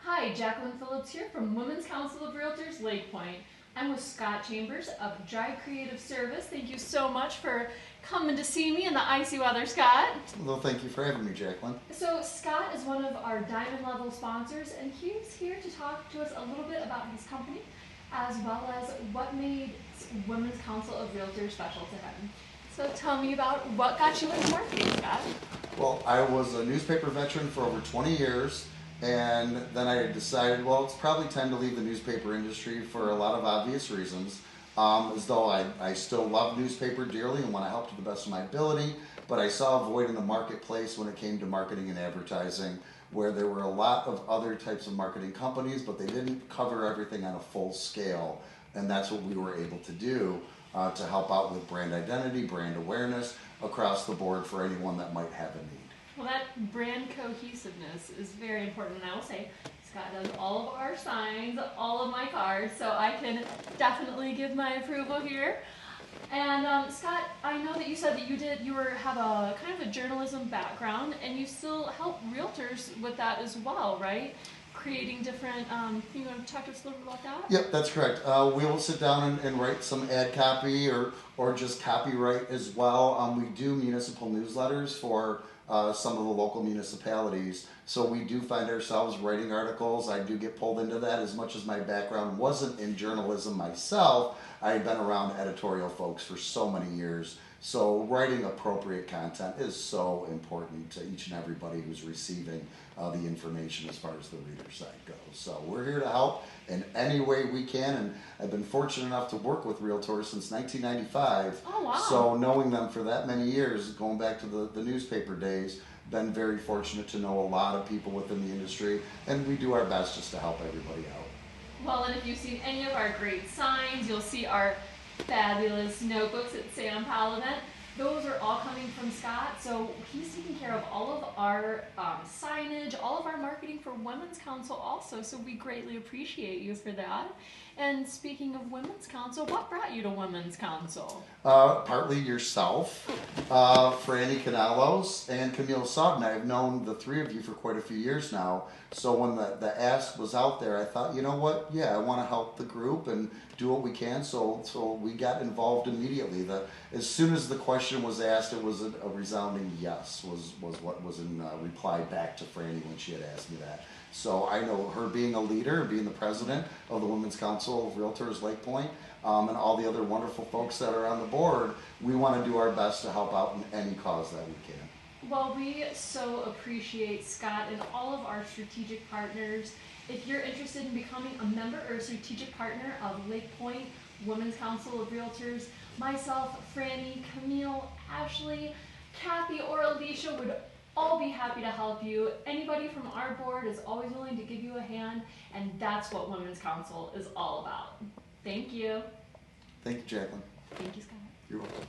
Hi, Jacqueline Phillips here from Women's Council of Realtors, Lake Point. I'm with Scott Chambers of Dry Creative Service. Thank you so much for coming to see me in the icy weather, Scott. Well, thank you for having me, Jacqueline. So Scott is one of our diamond level sponsors, and he's here to talk to us a little bit about his company, as well as what made Women's Council of Realtors special to him. So tell me about what got you into marketing, Scott. Well, I was a newspaper veteran for over 20 years, and then I decided, well, it's probably time to leave the newspaper industry for a lot of obvious reasons. As though I still love newspaper dearly and want to help to the best of my ability, but I saw a void in the marketplace when it came to marketing and advertising, where there were a lot of other types of marketing companies, but they didn't cover everything on a full scale, and that's what we were able to do to help out with brand identity, brand awareness across the board for anyone that might have a need. Well, that brand cohesiveness is very important, and I will say Scott does all of our signs, all of my cards, so I can definitely give my approval here. And Scott, I know that you said that you have a kind of a journalism background, and you still help realtors with that as well, right? Creating different, you want to talk to us a little bit about that? Yep, that's correct. We will sit down and write some ad copy or just copyright as well. We do municipal newsletters for some of the local municipalities. So we do find ourselves writing articles. I do get pulled into that as much as my background wasn't in journalism myself. I had been around editorial folks for so many years. So writing appropriate content is so important to each and everybody who's receiving the information as far as the reader side goes. So we're here to help in any way we can, and I've been fortunate enough to work with Realtors since 1995. Oh, wow. So knowing them for that many years, going back to the newspaper days, been very fortunate to know a lot of people within the industry, and we do our best just to help everybody out. Well, and if you've seen any of our great signs, you'll see our fabulous notebooks at Sam Powell event. Those are all coming from Scott, so he's taking care of all of our signage, all of our marketing for Women's Council also, so we greatly appreciate you for that. And speaking of Women's Council, what brought you to Women's Council? Partly yourself, Franny Canellos, and Camille Sogna. I've known the three of you for quite a few years now, so when the ask was out there, I thought, you know what, yeah, I want to help the group and do what we can, so we got involved immediately. As soon as the question was asked, it was a resounding yes, was what was in reply back to Franny when she had asked me that. So I know her being a leader, being the president of the Women's Council of Realtors Lake Point, and all the other wonderful folks that are on the board, we want to do our best to help out in any cause that we can. Well, we so appreciate Scott and all of our strategic partners. If you're interested in becoming a member or a strategic partner of Lake Point Women's Council of Realtors, myself, Franny, Camille, Ashley, Kathy, or Alicia would all be happy to help you. Anybody from our board is always willing to give you a hand, and that's what Women's Council is all about. Thank you. Thank you, Jacqueline. Thank you, Scott. You're welcome.